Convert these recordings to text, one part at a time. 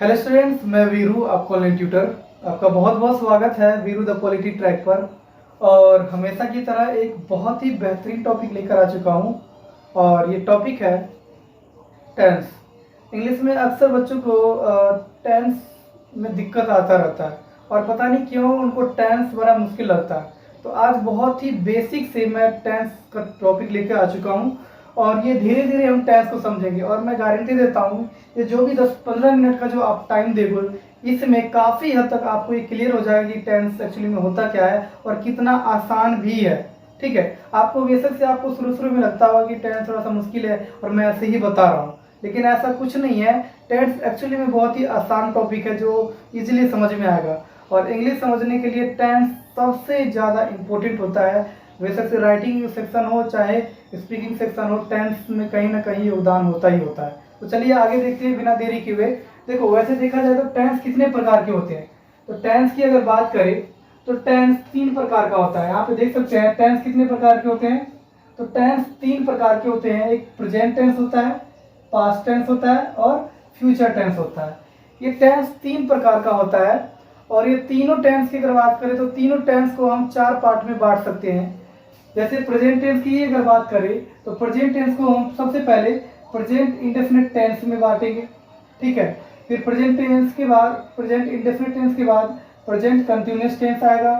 Hello students, मैं वीरू, आपका online tutor. आपका बहुत बहुत स्वागत है वीरू द पॉलिटी ट्रैक पर। और हमेशा की तरह एक बहुत ही बेहतरीन टॉपिक लेकर आ चुका हूँ और ये टॉपिक है टेंस। इंग्लिश में अक्सर बच्चों को टेंस में दिक्कत आता रहता है और पता नहीं क्यों उनको टेंस बड़ा मुश्किल लगता है। तो आज बहुत ही बेसिक से मैं टेंस का टॉपिक लेकर आ चुका हूँ और ये धीरे धीरे हम टेंस को समझेंगे। और मैं गारंटी देता हूँ ये जो भी 10-15 मिनट का जो आप टाइम देंगे इसमें काफ़ी हद तक आपको ये क्लियर हो जाएगा कि टेंस एक्चुअली में होता क्या है और कितना आसान भी है। ठीक है, आपको बेशक से आपको शुरू में लगता होगा कि टेंस थोड़ा सा मुश्किल है और मैं ऐसे ही बता रहा हूँ, लेकिन ऐसा कुछ नहीं है। टेंस एक्चुअली में बहुत ही आसान टॉपिक है जो इजीली समझ में आएगा। और इंग्लिश समझने के लिए टेंस सबसे ज़्यादा इम्पोर्टेंट होता है। वैसे से राइटिंग सेक्शन हो चाहे स्पीकिंग सेक्शन हो, टेंस में कहीं ना कहीं योगदान होता ही होता है। तो चलिए आगे देखते हैं बिना देरी किए हुए। देखो, वैसे देखा जाए तो टेंस कितने प्रकार के होते हैं। तो टेंस की अगर बात करें तो टेंस 3 प्रकार का होता है। यहाँ पे देख सकते हैं टेंस कितने प्रकार के होते हैं। तो टेंस 3 प्रकार के होते हैं। एक प्रेजेंट टेंस होता है, पास्ट टेंस होता है और फ्यूचर टेंस होता है। ये टेंस 3 प्रकार का होता है और ये तीनों टेंस की अगर बात करें तो तीनों टेंस को हम 4 पार्ट में बांट सकते हैं। जैसे प्रेजेंट टेंस की अगर बात करें तो प्रेजेंट टेंस को हम सबसे पहले प्रेजेंट इंडेफिनिट टेंस में बांटेंगे। ठीक है, फिर प्रेजेंट टेंस के बाद प्रेजेंट इंडेफिनिट टेंस के बाद प्रेजेंट कंटिन्यूअस टेंस आएगा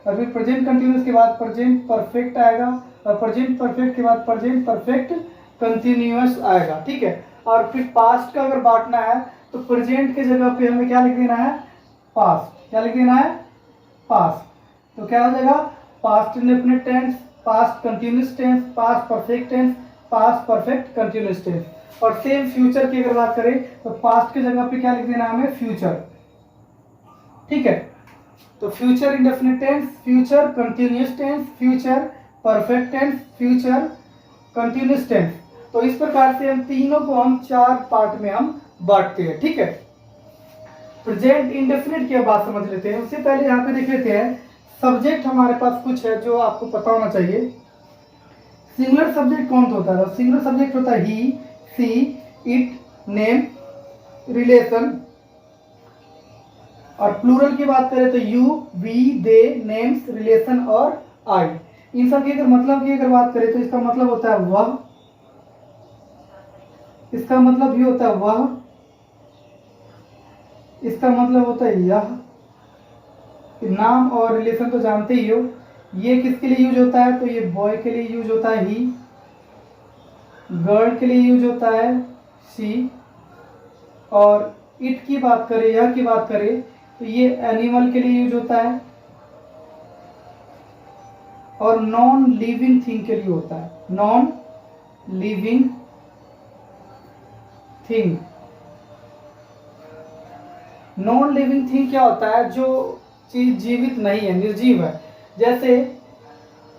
और फिर प्रेजेंट कंटिन्यूअस के बाद प्रेजेंट परफेक्ट आएगा और प्रेजेंट परफेक्ट के बाद प्रेजेंट परफेक्ट कंटिन्यूअस आएगा। ठीक है, और फिर पास्ट का अगर बांटना है तो प्रेजेंट के जगह पे हमें क्या लिख देना है, पास्ट। क्या लिख देना है, पास्ट। तो क्या हो जाएगा, past indefinite tense, past continuous tense, past perfect tense, past perfect continuous tense. और सेम फ्यूचर की अगर बात करें तो पास्ट के जगह पे क्या लिख देना है हमें, फ्यूचर। ठीक है, तो future indefinite tense, future continuous tense, future perfect tense, future continuous tense. तो इस प्रकार से हम तीनों को हम 4 पार्ट में हम बांटते हैं। ठीक है, प्रेजेंट इंडेफिनिट की बात समझ लेते हैं। उससे पहले यहाँ पे देख लेते हैं सब्जेक्ट हमारे पास कुछ है जो आपको पता होना चाहिए। सिंगुलर सब्जेक्ट कौन सा होता है? सिंगुलर सब्जेक्ट होता है he, she, it, name, relation. और प्लूरल की बात करें तो you, we, they, names, relation और आई। इन सब की अगर मतलब की अगर बात करें तो इसका मतलब होता है वह, इसका मतलब भी होता है वह, इसका मतलब होता है यह। नाम और रिलेशन तो जानते ही हो। ये किसके लिए यूज होता है? तो ये बॉय के लिए यूज होता है ही, गर्ल के लिए यूज होता है शी। और इट की बात करें, यह की बात करें तो ये एनिमल के लिए यूज होता है और नॉन लिविंग थिंग के लिए होता है, non living thing. Non living thing क्या होता है? जो चीज जीवित नहीं है, निर्जीव है। जैसे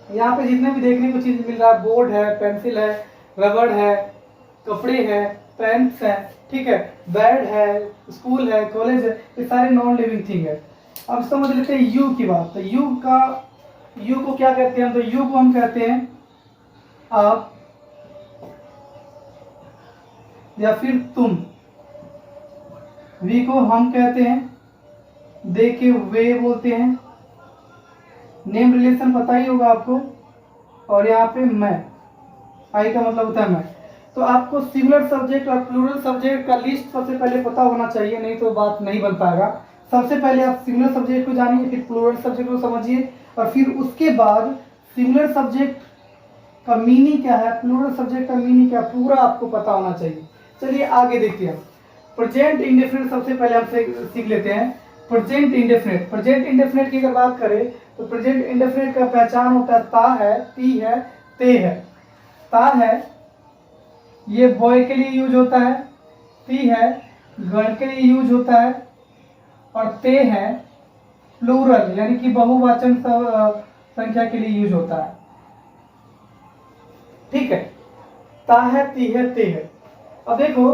यहाँ पे जितने भी देखने को चीज मिल रहा है, बोर्ड है, पेंसिल है, रबड़ है, कपड़े हैं, पेन्स है, ठीक है, बेड है, स्कूल है, कॉलेज है, ये सारे नॉन लिविंग थिंग है। अब समझ लेते हैं यू की बात। तो यू को क्या कहते हैं? तो यू को हम कहते हैं आप या फिर तुम। वी को हम कहते हैं दे के वे बोलते हैं। नेम रिलेशन पता ही होगा आपको। और यहाँ पे मैं, आई का मतलब होता है मैं। तो आपको सिंगुलर सब्जेक्ट और प्लूरल सब्जेक्ट का लिस्ट सबसे पहले पता होना चाहिए, नहीं तो बात नहीं बन पाएगा। सबसे पहले आप सिंगुलर सब्जेक्ट को जानिए, फिर प्लूरल सब्जेक्ट को समझिए और फिर उसके बाद सिंगुलर सब्जेक्ट का मीनिंग क्या है, प्लूरल सब्जेक्ट का मीनिंग क्या, पूरा आपको पता होना चाहिए। चलिए आगे देखते हैं। प्रेजेंट इंडेफिनिट सबसे पहले हम सीख लेते हैं। प्रेजेंट इंडेफिनिट, प्रेजेंट इंडेफिनिट की अगर बात करें तो प्रेजेंट इंडेफिनिट का पहचान होता है ता है, ती है, ते है। ता है ये बॉय के लिए यूज होता है, ती है गर्ल के लिए यूज होता है और ते है प्लूरल यानी कि बहुवचन संख्या के लिए यूज होता है। ठीक है, ता है, ती है, ते है। अब देखो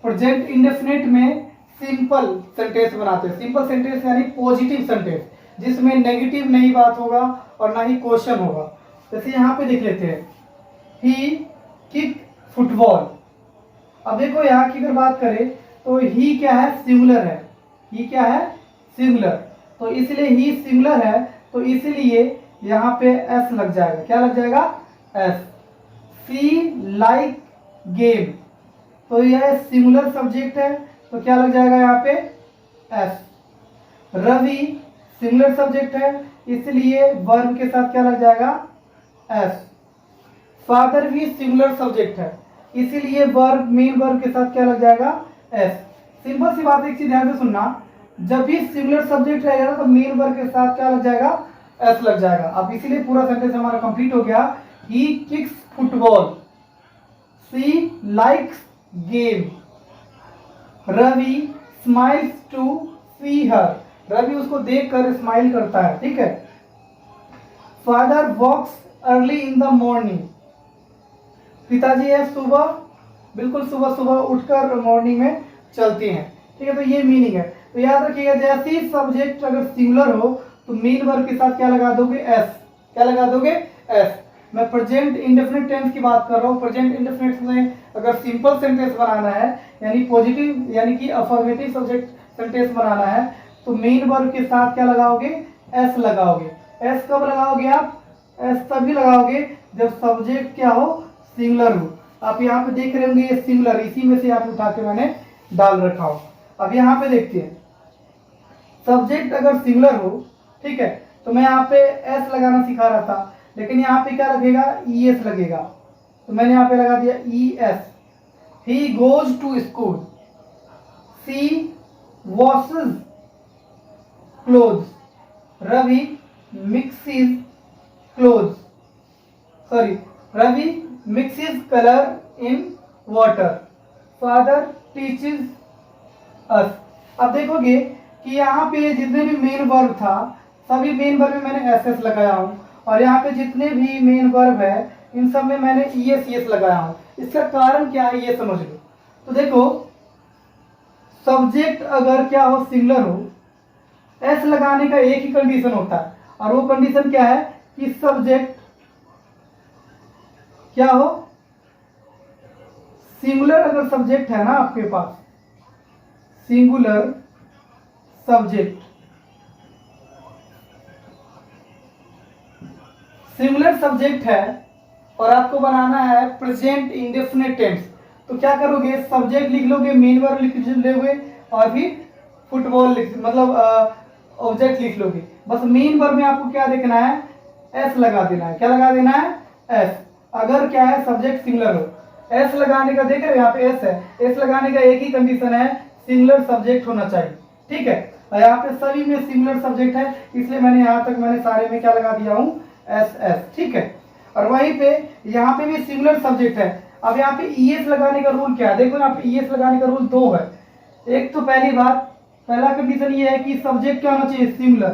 प्रेजेंट इंडेफिनिट में सिंपल सेंटेंस बनाते हैं। सिंपल सेंटेंस यानी पॉजिटिव सेंटेंस जिसमें नेगेटिव नहीं बात होगा और ना ही क्वेश्चन होगा। जैसे यहाँ पे देख लेते हैं, ही किक फुटबॉल। अब देखो यहाँ की अगर बात करें तो ही क्या है, सिंगुलर है। ही क्या है, सिंगुलर, तो इसलिए ही सिंगुलर है, तो इसलिए यहाँ पे एस लग जाएगा। क्या लग जाएगा, एस। सी लाइक गेम, तो यह सिंगुलर सब्जेक्ट है, तो क्या लग जाएगा यहाँ पे, एस। रवि सिंगुलर सब्जेक्ट है, इसलिए वर्ब के साथ क्या लग जाएगा, एस। फादर भी सिंगुलर सब्जेक्ट है, इसीलिए वर्ब, मेन वर्ब के साथ क्या लग जाएगा, एस। सिंपल सी बात, एक चीज ध्यान से सुनना, जब भी सिंगुलर सब्जेक्ट रहेगा तो मेन वर्ब के साथ क्या लग जाएगा, एस लग जाएगा। अब इसीलिए पूरा सेंटेंस हमारा कंप्लीट हो गया। He kicks football, she likes game, Ravi smiles to see her, Ravi उसको देखकर स्माइल करता है, ठीक है। Father walks early in the morning, पिताजी है सुबह, बिल्कुल सुबह सुबह उठकर मॉर्निंग में चलती हैं, ठीक है। तो ये मीनिंग है। तो याद रखिएगा, जैसे ही सब्जेक्ट अगर सिंगुलर हो तो मेन वर्ब के साथ क्या लगा दोगे, एस। क्या लगा दोगे, एस। मैं प्रेजेंट इंडेफिनिट टेंस की बात कर रहा हूँ। प्रेजेंट इंडेफिनिट में अगर सिंपल सेंटेंस बनाना है, यानी पॉजिटिव यानी कि अफर्मेटिव सब्जेक्ट सेंटेंस बनाना है, तो मेन वर्ब के साथ क्या लगाओगे, एस लगाओगे। एस कब लगाओगे आप, एस तभी लगाओगे जब सब्जेक्ट क्या हो, सिंगुलर हो। आप यहाँ पे देख रहे होंगे ये सिंगुलर, इसी में से आप उठा के मैंने डाल रखा हो। अब यहाँ पे देखते हैं, सब्जेक्ट अगर सिंगुलर हो, ठीक है, तो मैं यहाँ पे एस लगाना सिखा रहा था, लेकिन यहाँ पे क्या लगेगा, ई एस लगेगा, तो मैंने यहाँ पे लगा दिया E S. He goes to school, she washes clothes, Ravi mixes clothes, sorry, Ravi mixes colour in water, father teaches us. अब देखोगे कि यहाँ पे जितने भी मेन वर्ब था, सभी मेन वर्ब में मैंने एस एस लगाया हूँ, और यहाँ पे जितने भी मेन वर्ब है इन सब में मैंने ई एस लगाया हूँ। इसका कारण क्या है ये समझ लो। तो देखो, सब्जेक्ट अगर क्या हो, सिंगुलर हो, एस लगाने का एक ही कंडीशन होता है, और वो कंडीशन क्या है कि सब्जेक्ट क्या हो, सिंगुलर अगर सब्जेक्ट है ना आपके पास, सिंगुलर सब्जेक्ट, सिंगुलर सब्जेक्ट है और आपको बनाना है प्रेजेंट इंडेफिनिट टेंस, तो क्या करोगे, सब्जेक्ट लिख लोगे, मेन वर्ब लिख लोगे, और फिर फुटबॉल लिख, मतलब ऑब्जेक्ट लिख लोगे। बस मेन वर्ब में आपको क्या देखना है, एस लगा देना है। क्या लगा देना है, एस। अगर क्या है, सब्जेक्ट सिंगुलर हो, एस लगाने का, देख रहे हो यहाँ पे एस है, एस लगाने का एक ही कंडीशन है, सिंगुलर सब्जेक्ट होना चाहिए, ठीक है। और यहाँ पे सभी में सिंगुलर सब्जेक्ट है, इसलिए मैंने यहाँ तक मैंने सारे में क्या लगा दिया हूँ, एस एस, ठीक है। और वहीं पे यहाँ पे भी सिंगुलर सब्जेक्ट है। अब यहाँ पे ई एस लगाने का रूल क्या है, देखो यहाँ पे ई एस लगाने का रूल दो है। एक तो पहली बात, पहला कंडीशन ये है कि सब्जेक्ट क्या होना चाहिए, सिंगुलर,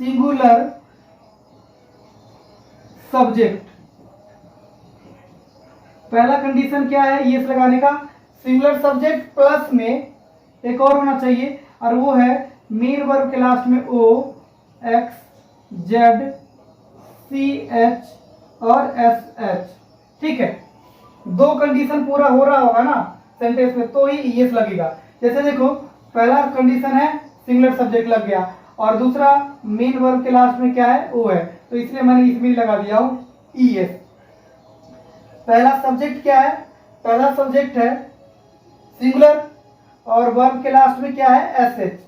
सिंगुलर सब्जेक्ट। पहला कंडीशन क्या है ई एस लगाने का, सिंगुलर सब्जेक्ट प्लस में एक और होना चाहिए, और वो है मेन वर्ब के लास्ट में ओ, एक्स, जेड, सी एच और एस एच, ठीक है। दो कंडीशन पूरा हो रहा होगा ना सेंटेंस में, तो ही ई एस लगेगा। जैसे देखो, पहला कंडीशन है सिंगुलर सब्जेक्ट लग गया, और दूसरा मेन वर्ब के लास्ट में क्या है, ओ है, तो इसलिए मैंने इसमें लगा दिया हूं ई एस। पहला सब्जेक्ट क्या है, पहला सब्जेक्ट है सिंगुलर, और वर्ब के लास्ट में क्या है, एस एच।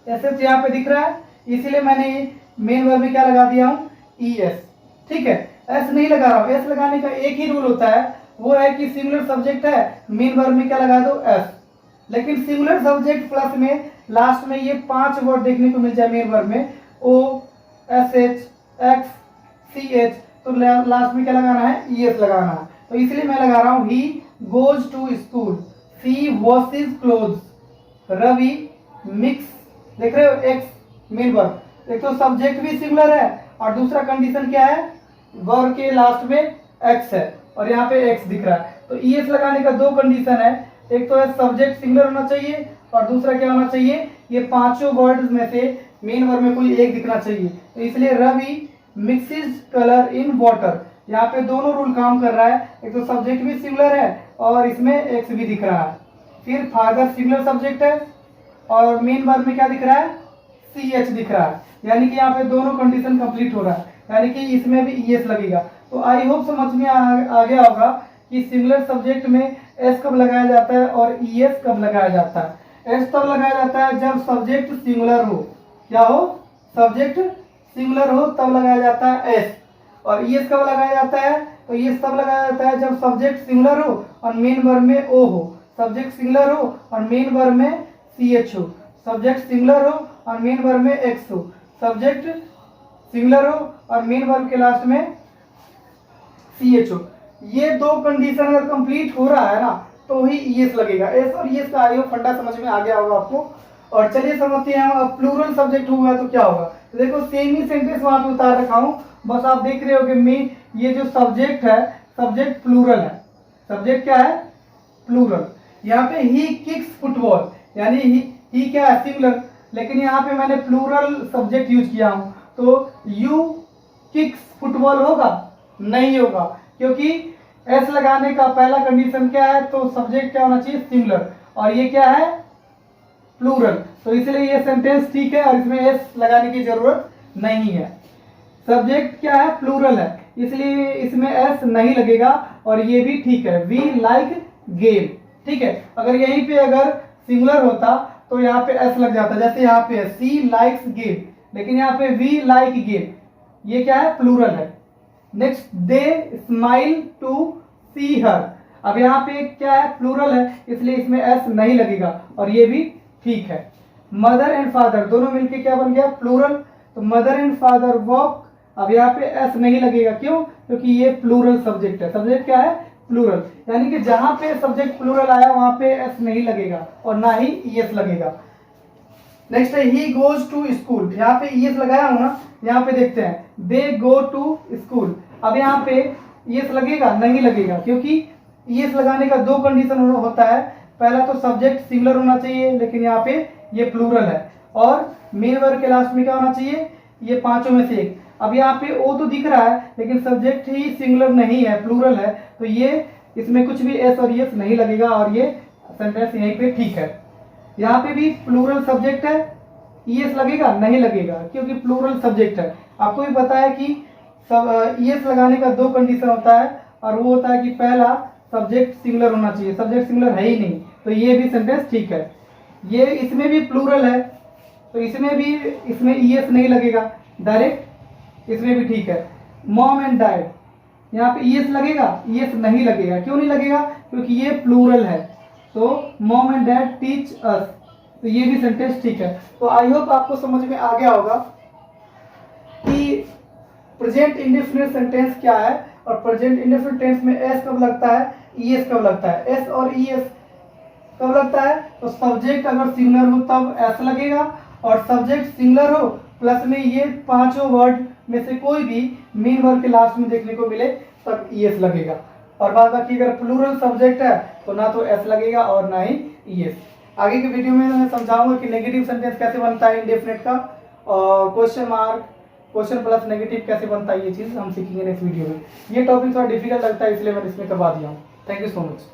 एस एच यहाँ पे दिख रहा है, इसीलिए मैंने मेन वर्ब में क्या लगा दिया हूँ, ई एस, ठीक है। एस नहीं लगा रहा हूँ, एस लगाने का एक ही रूल होता है, वो है कि सिंगुलर सब्जेक्ट है, मेन वर्ब में क्या लगा दो, एस। लेकिन सिंगुलर सब्जेक्ट प्लस में लास्ट में ये 5 वर्ड देखने को मिल जाए मेन वर्ब में, O, S H, X, C H, तो लास्ट में क्या लगाना है, ई एस लगाना है। तो इसलिए मैं लगा रहा हूँ, he goes to school, she washes clothes, Ravi mix, देख रहे हो, एक्स मेन वर्ब, एक तो सब्जेक्ट भी सिंगुलर है, और दूसरा कंडीशन क्या है, वर्ब के लास्ट में एक्स है, और यहाँ पे एक्स दिख रहा है। तो ई एस लगाने का दो कंडीशन है, एक तो है सब्जेक्ट सिंगुलर होना चाहिए, और दूसरा क्या होना चाहिए, ये पांचों वर्ड्स में से मेन वर्ब में कोई एक दिखना चाहिए। तो इसलिए Ravi mixes colour in water, यहाँ पे दोनों रूल काम कर रहा है, एक तो सब्जेक्ट भी सिंगुलर है और इसमें एक्स भी दिख रहा है। फिर फादर सिंगुलर सब्जेक्ट है और मेन वर्ब में क्या दिख रहा है, सी एच दिख रहा है, यानी कि यहाँ पे दोनों कंडीशन कंप्लीट हो रहा है, यानी कि इसमें भी ई एस लगेगा। तो आई होप समझ में आ गया होगा कि सिंगुलर सब्जेक्ट में एस कब लगाया जाता है और ई एस कब लगाया जाता है। एस तब लगाया जाता है जब सब्जेक्ट सिंगुलर हो, क्या हो, सब्जेक्ट सिंगुलर हो तब लगाया जाता है एस। और ई एस कब लगाया जाता है, तो ई एस तब लगाया जाता है जब सब्जेक्ट सिंगुलर हो और मेन वर्ब में ओ हो, सब्जेक्ट सिंगुलर हो और मेन वर्ब में सी एच हो, सब्जेक्ट सिंगुलर हो और मेन वर्ब में एक्स हो, सब्जेक्ट सिंगुलर हो और मेन वर्ब के लास्ट में सी एच हो। ये दो कंडीशन अगर कंप्लीट हो रहा है ना तो ही ई एस लगेगा। एस और ई एस का आईओ फंडा समझ में आ गया होगा आपको। और चलिए समझते हैं, अब प्लूरल सब्जेक्ट होगा तो क्या होगा। तो देखो सेम ही सेंटेंस वहां पे उतार रखा हूं, बस आप देख रहे हो कि मैं ये जो सब्जेक्ट है, सब्जेक्ट प्लूरल है, सब्जेक्ट क्या है, प्लूरल। यहाँ पे ही किक्स फुटबॉल, यानी ही क्या है, सिंगुलर, लेकिन यहाँ पे मैंने प्लूरल सब्जेक्ट यूज किया हूं, तो यू किक्स फुटबॉल होगा, नहीं होगा, क्योंकि एस लगाने का पहला कंडीशन क्या है, तो सब्जेक्ट क्या होना चाहिए, सिंगुलर, और ये क्या है, प्लूरल, तो इसलिए ये सेंटेंस ठीक है और इसमें एस लगाने की जरूरत नहीं है। सब्जेक्ट क्या है, प्लूरल है, इसलिए इसमें एस नहीं लगेगा और ये भी ठीक है। वी लाइक गेम, ठीक है। अगर यहीं पे अगर सिंगुलर होता तो यहाँ पे एस लग जाता, जैसे यहाँ पे सी लाइक्स गेम, लेकिन यहाँ पे वी लाइक गेम, ये क्या है, प्लूरल है। Next, they smile to see हर, अब यहाँ पे क्या है, प्लूरल है, इसलिए इसमें एस नहीं लगेगा और ये भी ठीक है। मदर एंड फादर दोनों मिलके क्या बन गया, प्लूरल, तो मदर एंड फादर वॉक, अब यहाँ पे एस नहीं लगेगा, क्यों, क्योंकि ये प्लूरल सब्जेक्ट है, सब्जेक्ट क्या है, प्लूरल, यानी कि जहां पे सब्जेक्ट प्लूरल आया वहां पे एस नहीं लगेगा और ना ही ई एस लगेगा। नेक्स्ट है ही गोज टू स्कूल, यहाँ पे ई एस लगाया हूं ना, यहाँ पे देखते हैं, दे गो टू स्कूल, अब यहाँ पे ई एस लगेगा, नहीं लगेगा, क्योंकि ई एस लगाने का दो कंडीशन होता है, पहला तो सब्जेक्ट सिंगुलर होना चाहिए, लेकिन यहाँ पे ये प्लूरल है, और मेन वर्ब के लास्ट में क्या होना चाहिए, ये पांचों में से एक। अब यहाँ पे ओ तो दिख रहा है लेकिन सब्जेक्ट ही सिंगुलर नहीं है, प्लूरल है, तो ये इसमें कुछ भी एस और एस नहीं लगेगा और ये सेंटेंस यहीं पे ठीक है। यहाँ पे भी प्लूरल सब्जेक्ट है, ई एस लगेगा, नहीं लगेगा, क्योंकि प्लूरल सब्जेक्ट है। आपको भी पता है कि सब ई एस लगाने का दो कंडीशन होता है, और वो होता है कि पहला सब्जेक्ट सिंगुलर होना चाहिए, सब्जेक्ट सिंगुलर है ही नहीं, तो ये भी सेंटेंस ठीक है। ये इसमें भी प्लूरल है तो इसमें भी, इसमें ई एस नहीं लगेगा डायरेक्ट, इसमें भी ठीक है। मॉम एंड डैड, यहाँ पे ई एस लगेगा, ई एस नहीं लगेगा, क्यों नहीं लगेगा, क्योंकि ये प्लूरल है, तो mom and dad teach us, तो ये भी सेंटेंस ठीक है। तो आई होप आपको समझ में आ गया होगा कि प्रेजेंट इंडेफिनिट सेंटेंस क्या है और प्रेजेंट इंडेफिनिट टेंस में एस कब लगता है, ई एस कब लगता है। एस और ई एस कब लगता है, तो सब्जेक्ट अगर सिंगुलर हो तब एस लगेगा, और सब्जेक्ट सिंगुलर हो प्लस में ये पांचों वर्ड में से कोई भी मेन वर्ब के लास्ट में देखने को मिले तब ई एस लगेगा। और बाद बाकी अगर प्लूरल सब्जेक्ट है तो ना तो एस लगेगा और ना ही ई एस। आगे के वीडियो में मैं समझाऊंगा कि नेगेटिव सेंटेंस कैसे बनता है इंडेफिनिट का, और question mark, question plus negative कैसे बनता है, ये चीज हम सीखेंगे नेक्स्ट वीडियो में। ये टॉपिक थोड़ा डिफिकल्ट लगता है इसलिए मैंने इसमें करवा दिया हूँ। Thank you so much.